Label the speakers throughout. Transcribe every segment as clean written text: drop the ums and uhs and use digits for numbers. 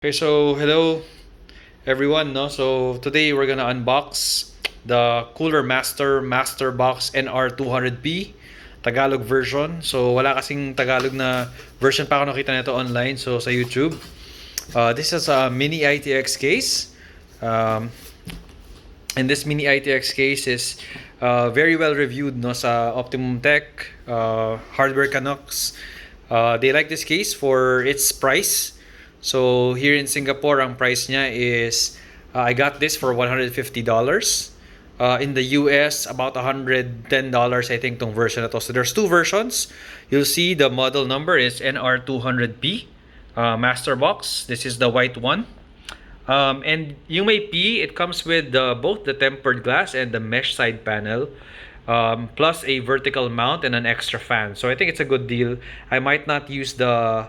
Speaker 1: Okay, so hello everyone, no? So today we're gonna unbox the Cooler Master Box NR200P Tagalog version. So wala kasing Tagalog na version pa ako nakita nito online, so sa YouTube. This is a mini ITX case. Um, and this mini ITX case is very well reviewed, no, sa Optimum Tech, Hardware Canucks. They like this case for its price. So here in Singapore, ang price niya is I got this for $150. In the US, about $110 I think tong version na to. So there's two versions. You'll see the model number is NR200P Master Box. This is the white one. And yung may P, it comes with both the tempered glass and the mesh side panel. Plus a vertical mount and an extra fan. So I think it's a good deal. I might not use the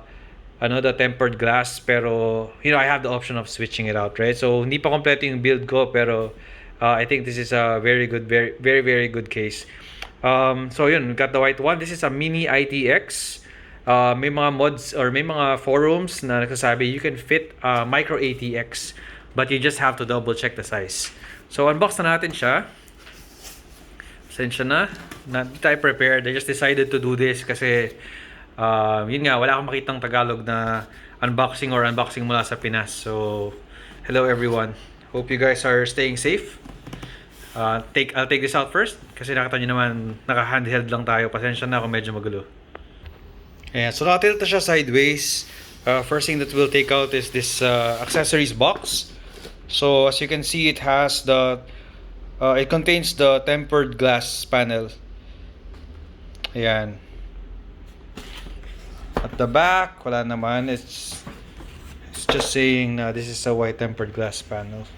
Speaker 1: tempered glass, pero I have the option of switching it out, right? So hindi pa kompleto yung build ko, pero I think this is a very good, very good case. So yun, we got the white one. This is a mini ITX. May mga mods or may mga forums na nagsasabi you can fit micro ATX, but you just have to double check the size. So unbox na natin siya. Pasensya na, not tayo prepared. I just decided to do this kasi yun nga, wala akong makitang Tagalog na unboxing mula sa Pinas. So, hello everyone. Hope you guys are staying safe. I'll take this out first kasi nakita nyo naman, naka-handheld lang tayo. Pasensya na kung medyo magulo. Ayan, so nakatilt na siya sideways. First thing that we'll take out is this accessories box. So, as you can see, it has it contains the tempered glass panel. Ayan. At the back, wala naman. It's just saying na this is a white tempered glass panel.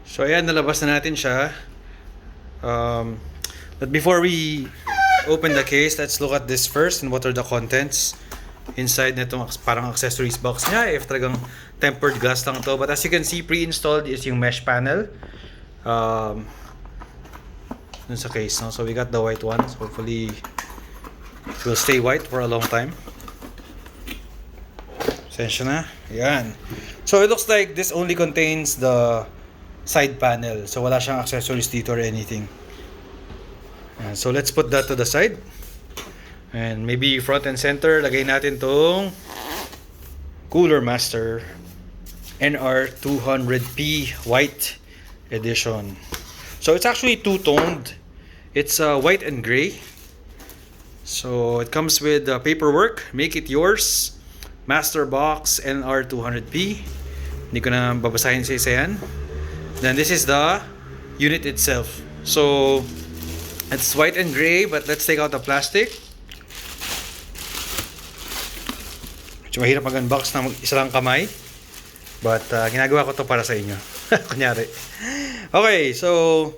Speaker 1: So ayan, nalabas na natin siya. But before we open the case, let's look at this first and what are the contents inside nitong parang accessories box niya, if talagang tempered glass lang to. But as you can see, pre-installed is yung mesh panel dun sa case, no? So we got the white one. So hopefully it will stay white for a long time. Pasensya na. Ayan. So it looks like this only contains the side panel. So wala siyang accessories dito or anything. Ayan. So let's put that to the side. And maybe front and center, lagay natin tong Cooler Master NR200P White Edition. So it's actually two-toned. It's white and gray. So it comes with paperwork, make it yours, Master Box NR200P. Hindi ko na babasahin sa isa yan. Then this is the unit itself. So it's white and gray, but let's take out the plastic. Medyo mahirap mag-unbox na isa lang kamay. But ginagawa ko to para sa inyo. Kunyari. Okay, so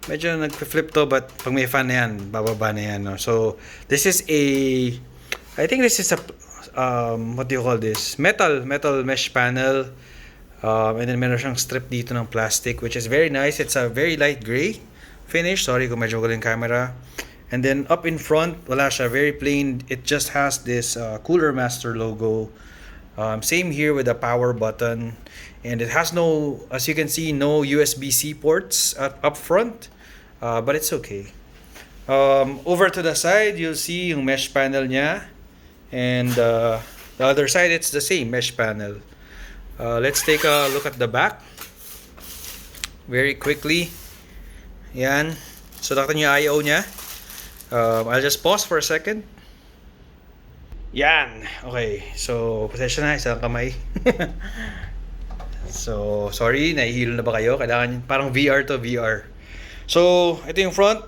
Speaker 1: medyo nag-flip to, but pag may fan na yan, bababa na yan, no? So, this is I think this is a, what do you call this? Metal mesh panel. And then meron siyang strip dito ng plastic, which is very nice. It's a very light gray finish. Sorry kung medyo magaling camera. And then up in front, wala siya, very plain. It just has this Cooler Master logo. Same here with the power button. And it has no, as you can see, no USB-C ports up front. But it's okay. Over to the side, you'll see yung mesh panel niya. And the other side, it's the same mesh panel. Let's take a look at the back. Very quickly. Yan. So, nakita niyo yung I/O niya. I'll just pause for a second. Yan. Okay. So, pasensya na. Isang kamay. So, sorry. Nahihilo na ba kayo? Kailangan parang VR to VR. So, ito yung front.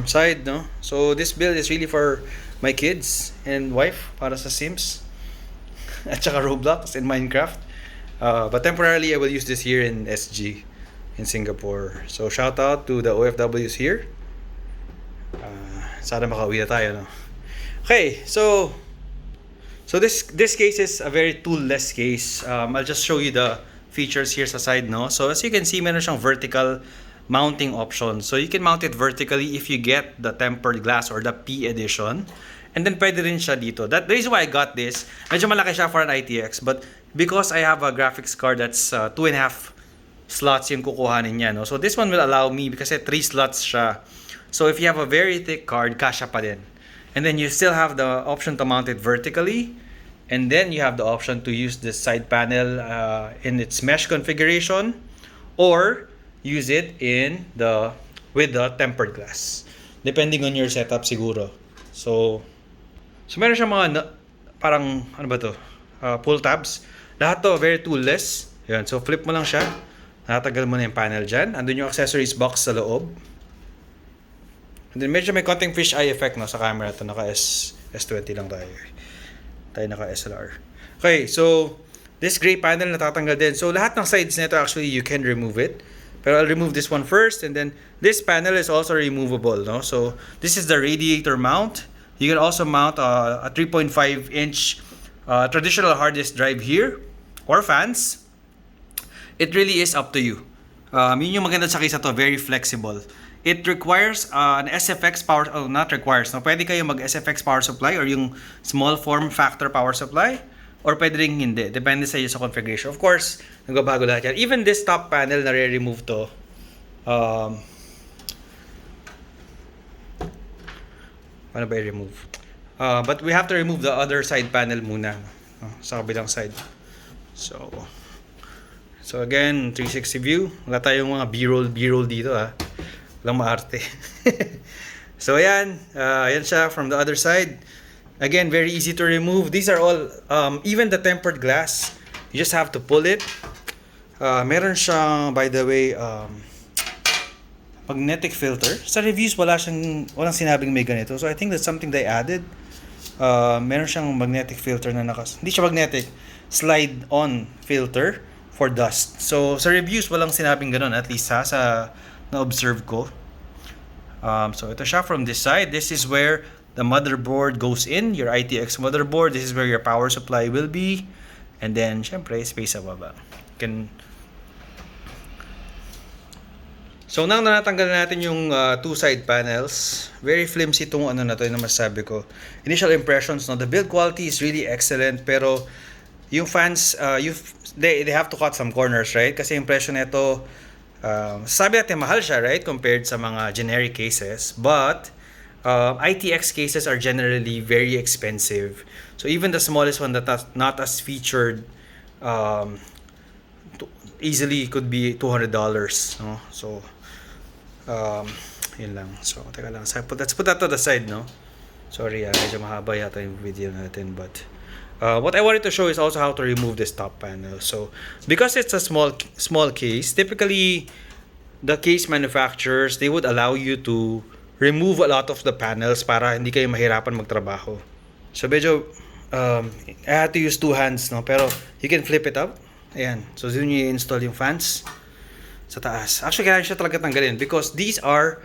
Speaker 1: Side, no? So, this build is really for my kids and wife, para sa Sims. At saka Roblox and Minecraft. But temporarily, I will use this here in SG, in Singapore. So, shout out to the OFWs here. Sana makauwi na tayo, no? Okay, so this case is a very tool-less case. I'll just show you the features here sa side, no? So as you can see, meron siyang vertical mounting option. So you can mount it vertically if you get the tempered glass or the P edition. And then pwede rin siya dito. The reason why I got this, medyo malaki siya for an ITX, but because I have a graphics card that's 2.5 slots yung kukuhanin niya, no? So this one will allow me because 3 slots siya. So if you have a very thick card, kasha pa din. And then you still have the option to mount it vertically. And then you have the option to use this side panel in its mesh configuration, or use it with the tempered glass, depending on your setup siguro. So meron siya mga parang ano ba to? Pull tabs. Lahat to very toolless. Yan. So flip mo lang siya. Natanggal mo na yung panel dyan. Andun yung accessories box sa loob. And then medyo may konting fish eye effect, no, sa camera to. Naka S20 lang tayo. Tayo naka SLR. Okay, so this gray panel natatanggal din. So lahat ng sides nito actually you can remove it. Pero I'll remove this one first, and then this panel is also removable, no? So this is the radiator mount. You can also mount a 3.5 inch traditional hard disk drive here, or fans. It really is up to you. Yun yung maganda sa case na to, very flexible. It requires an SFX power, not requires, no? Pwede kayo mag SFX power supply or yung small form factor power supply, or pwede rin hindi. Depende sa iyo sa configuration. Of course, nagbabago lahat yan. Even this top panel na re-remove to. Paano ba i-remove? But we have to remove the other side panel muna. Sa kabilang side. So again, 360 view. Wala tayong mga B-roll dito, ha. Walang maarte. So ayan. Ayan siya from the other side. Again, very easy to remove. These are all, even the tempered glass, you just have to pull it. Meron siyang, by the way, magnetic filter. Sa reviews, walang sinabing may ganito. So I think that's something they added. Meron siyang magnetic filter na hindi siya magnetic, slide-on filter for dust. So sa reviews, walang sinabing ganun, at least sa na-observe ko. So ito siya from this side. This is where the motherboard goes in, your ITX motherboard. This is where your power supply will be. And then, syempre, space sa baba. So, nang natanggal natin yung two side panels, very flimsy itong ano na to, yung masasabi ko. Initial impressions, no, the build quality is really excellent, pero yung fans, they have to cut some corners, right? Kasi impression nito, sabi natin mahal siya, right? Compared sa mga generic cases. But, ITX cases are generally very expensive. So even the smallest one that is not as featured, easily could be $200. No? So, yun lang. So, teka lang. Let's put that to the side, no? Sorry, medyo mahaba yata yung video natin. But, what I wanted to show is also how to remove this top panel. So, because it's a small case, typically, the case manufacturers, they would allow you to remove a lot of the panels para hindi kayo mahirapan magtrabaho. So medyo I had to use two hands, no, pero you can flip it up. Ayan. So doon you install yung fans sa taas. Actually kailangan siya talaga tanggalin because these are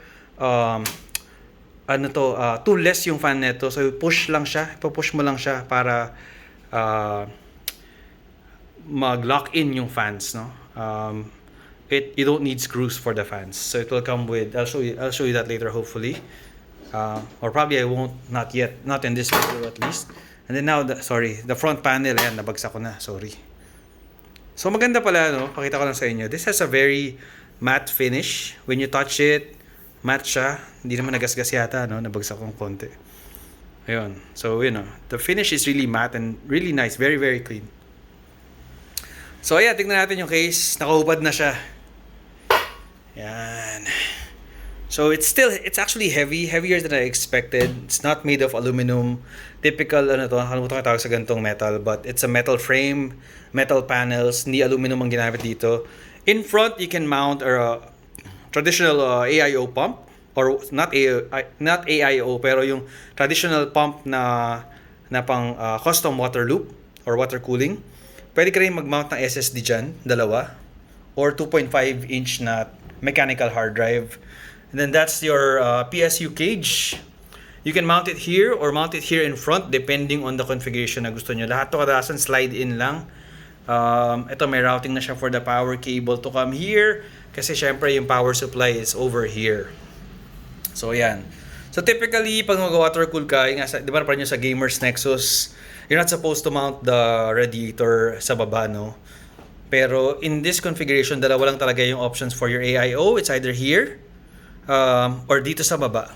Speaker 1: toolless yung fan nito. So push lang siya, ipo-push mo lang siya para mag-lock in yung fans, no. You don't need screws for the fans, so it will come with. I'll show you that later, hopefully, or probably I won't. Not yet. Not in this video, at least. And then now, the front panel. Ayan, nabagsak ko na. Sorry. So maganda pala, no? Pakita ko lang sa inyo. This has a very matte finish. When you touch it, matte siya. Hindi naman nagasgas yata, no? Nabagsak kong konti. Ayun. So, you know, the finish is really matte and really nice. Very, very clean. So, ayan, tingnan natin yung case. Nakahubad na siya. Yan. So it's actually heavier than I expected. It's not made of aluminum. Typical nakalimutan ko tawag sa ganitong metal, but it's a metal frame, metal panels, hindi aluminum ang ginamit dito. In front, you can mount a traditional AIO pump, or not AIO, pero yung traditional pump na pang custom water loop or water cooling. Pwede ka rin mag-mount ng SSD dyan, dalawa, or 2.5 inch na mechanical hard drive. And then that's your PSU cage. You can mount it here or mount it here in front depending on the configuration na gusto nyo. Lahat to kadalasan slide in lang. Ito may routing na siya for the power cable to come here kasi syempre yung power supply is over here. So yan. So typically, pag mag-water cool ka, yung di ba parang sa Gamers Nexus, you're not supposed to mount the radiator sa baba, no? Pero in this configuration, dalawa lang talaga yung options for your AIO. It's either here, or dito sa baba.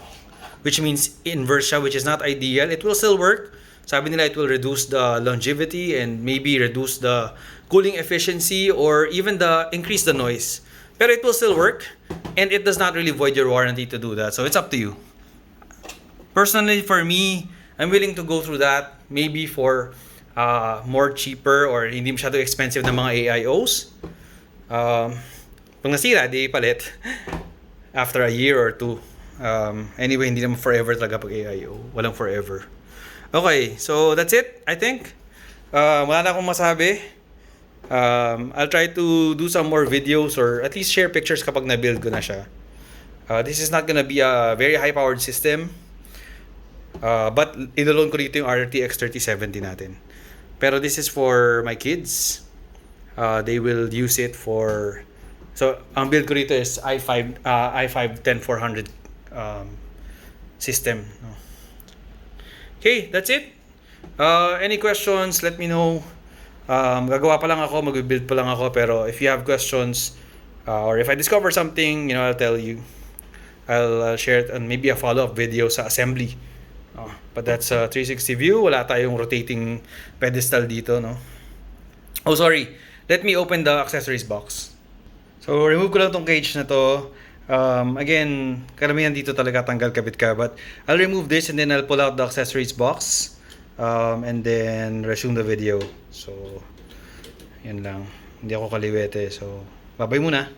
Speaker 1: Which means inverse siya, which is not ideal. It will still work. Sabi nila it will reduce the longevity and maybe reduce the cooling efficiency or even increase the noise. Pero it will still work, and it does not really void your warranty to do that. So it's up to you. Personally, for me, I'm willing to go through that maybe for more cheaper or hindi masyado expensive na mga AIOs. Pag nasira, di palit after a year or two. Anyway, hindi naman forever talaga pag AIO. Walang forever. Okay, so that's it, I think. Wala na akong masabi. I'll try to do some more videos or at least share pictures kapag na-build ko na siya. This is not gonna be a very high-powered system. But inalone ko dito yung RTX 3070 natin. Pero this is for my kids. They will use it for... So, ang build ko dito is i5 10400 system. Okay, that's it. Any questions, let me know. Gagawa pa lang ako, mag-build pa lang ako. Pero if you have questions, or if I discover something, I'll tell you. I'll share it on maybe a follow-up video sa assembly. But that's a 360 view. Wala tayong rotating pedestal dito, no? Oh, sorry. Let me open the accessories box. So, remove ko lang tong cage na to. Again, karamihan dito talaga tanggal kabit ka. But I'll remove this and then I'll pull out the accessories box. And then resume the video. So, yan lang. Hindi ako kaliwete. So, babay muna.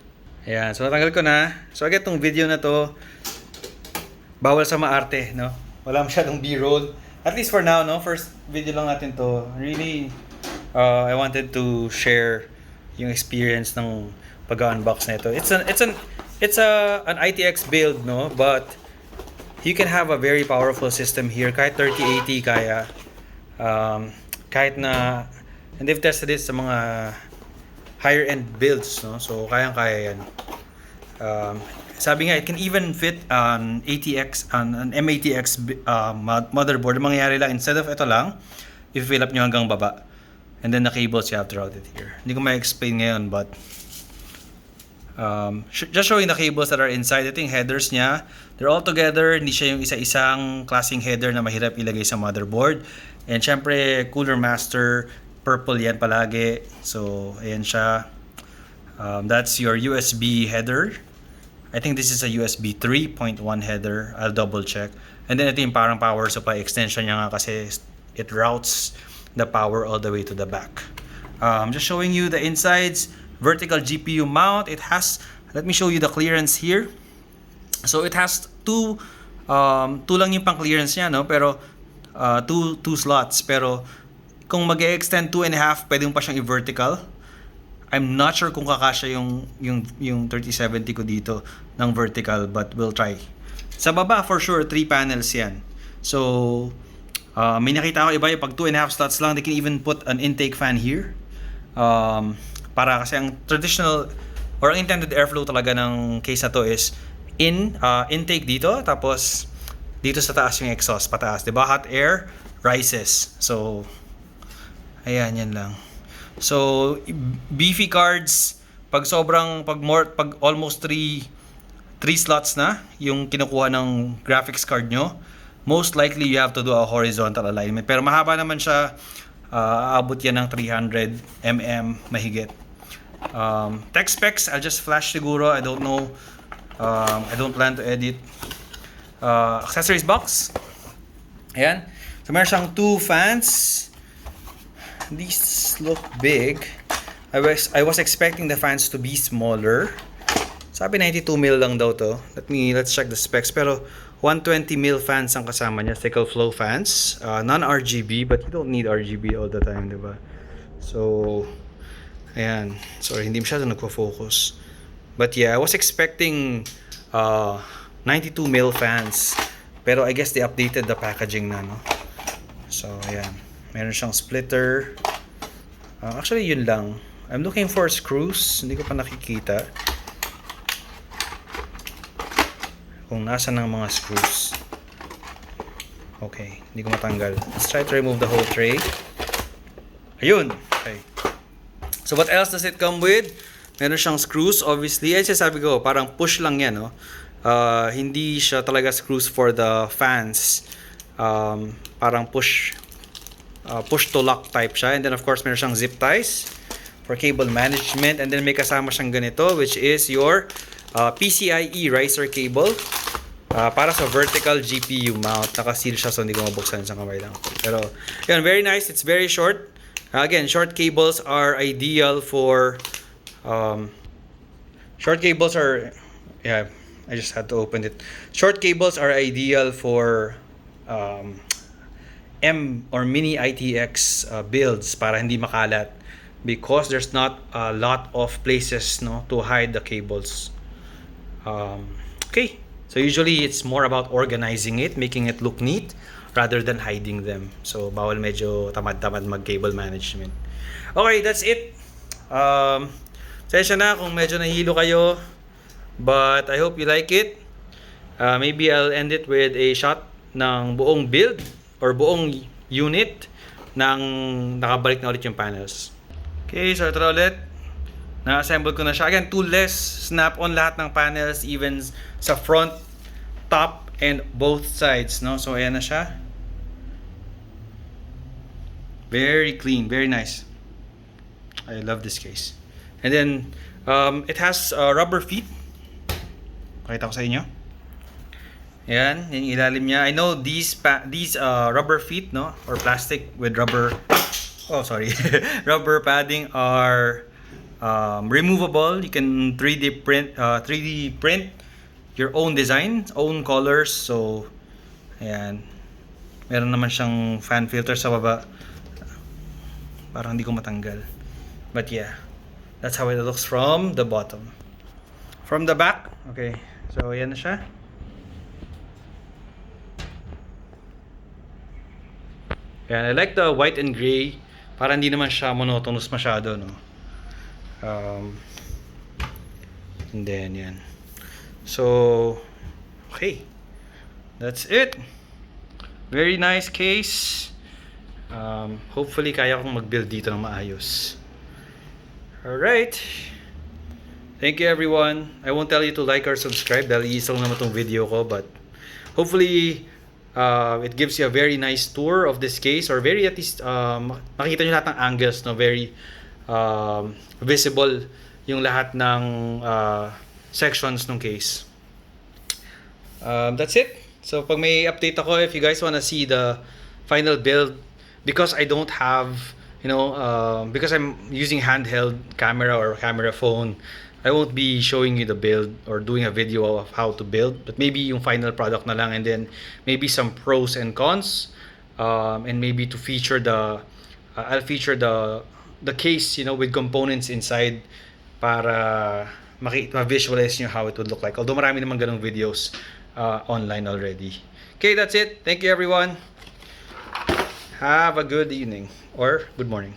Speaker 1: Ayan. So, natanggal ko na. So, agad tong video na to. Bawal sa maarte, no? Wala masyadong B-roll. At least for now, no? First video lang natin to. Really, I wanted to share yung experience ng pag-unbox na ito. It's an ITX build, no? But you can have a very powerful system here. Kahit 3080 kaya. Kahit na, and they've tested this sa mga higher end builds, no? So kayang-kaya yan. Sabi nga, it can even fit an MATX motherboard. Ang mangyayari lang, instead of ito lang, if fill up nyo hanggang baba. And then the cables you have to route it here. Hindi ko ma-explain ngayon, but just showing the cables that are inside. Ito yung headers niya. They're all together. Hindi siya yung isa-isang klaseng header na mahirap ilagay sa motherboard. And syempre, Cooler Master, purple yan palagi. So, ayan siya. That's your USB header. I think this is a USB 3.1 header. I'll double check. And then ito yung parang power supply extension niya nga kasi it routes the power all the way to the back. I'm just showing you the insides. Vertical GPU mount. It has, let me show you the clearance here. So it has two lang yung pang clearance niya, no? Pero two slots. Pero kung mag-extend 2.5, pwede mo pa siyang i-vertical. I'm not sure kung kakasya yung 3070 ko dito ng vertical, but we'll try. Sa baba, for sure, 3 panels yan. So, may nakita ko iba yung pag 2.5 slots lang, they can even put an intake fan here. Para kasi ang traditional or ang intended airflow talaga ng case na to is intake dito, tapos dito sa taas yung exhaust, pataas. Diba? Hot air rises. So, ayan, yan lang. So, beefy cards, pag almost 3 slots na yung kinukuha ng graphics card nyo, most likely you have to do a horizontal alignment. Pero mahaba naman siya, aabot yan ng 300 mm mahigit. Tech specs, I'll just flash siguro. I don't know. I don't plan to edit. Accessories box. Ayan. So, meron siyang 2 fans. These look big. I was expecting the fans to be smaller. Sabi 92 mil lang daw to. Let's check the specs. Pero 120 mil fans ang kasama niya. Thickle flow fans. Non-RGB, but you don't need RGB all the time, diba? So, ayan. Sorry, hindi masyado nagpo-focus. But yeah, I was expecting 92 mil fans. Pero I guess they updated the packaging na, no? So, ayan. Meron siyang splitter. Actually, yun lang. I'm looking for screws. Hindi ko pa nakikita kung nasa ng mga screws. Okay, hindi ko matanggal. Let's try to remove the whole tray. Ayun! Okay. So what else does it come with? Meron siyang screws, obviously. Ay, sabi ko, parang push lang yan, no? Hindi siya talaga screws for the fans. Parang push to lock type siya. And then of course, meron siyang zip ties for cable management. And then may kasama siyang ganito, which is your PCIe riser cable. Para sa vertical GPU mount. Naka-seal siya, so hindi ko mabuksan sa kamay lang. Pero, yun, very nice. It's very short. Again, short cables are ideal for short cables are, yeah, I just had to open it. Short cables are ideal for M or mini ITX builds para hindi makalat, because there's not a lot of places, no, to hide the cables. Okay, so usually it's more about organizing it, making it look neat rather than hiding them. So bawal medyo tamad-tamad mag-cable management. Okay, that's it. Sensya na kung medyo nahilo kayo, but I hope you like it. Maybe I'll end it with a shot ng buong build or buong unit nang nakabalik na ulit yung panels. Okay, so ito na ulit. Na-assemble ko na siya. Again, toolless. Snap-on lahat ng panels, even sa front, top, and both sides, no? So ayan na siya. Very clean, very nice. I love this case. And then it has rubber feet. Pakita ko sa inyo. Yan, yung ilalim niya. I know these rubber feet, no, or plastic with rubber, rubber padding are removable. You can 3D print your own design, own colors. So ayan, meron naman siyang fan filter sa baba. Parang hindi ko matanggal. But yeah, that's how it looks from the bottom. From the back, okay. So ayan na siya. Ayan, I like the white and gray. Para hindi naman siya monotonous masyado, no. And then yan. So okay, that's it. Very nice case. Hopefully kaya kong mag-build dito ng maayos. Alright, thank you everyone. I won't tell you to like or subscribe dahil iisa lang naman tong video ko, but hopefully it gives you a very nice tour of this case, or very, at least makikita nyo lahat ng angles, no? Very visible yung lahat ng sections ng case. That's it. So pag may update ako, if you guys wanna see the final build, because I don't have, because I'm using handheld camera or camera phone, I won't be showing you the build or doing a video of how to build, but maybe yung final product na lang, and then maybe some pros and cons, and maybe to feature I'll feature the case, with components inside para ma-visualize nyo how it would look like. Although marami naman ganong videos online already. Okay, that's it. Thank you everyone. Have a good evening or good morning.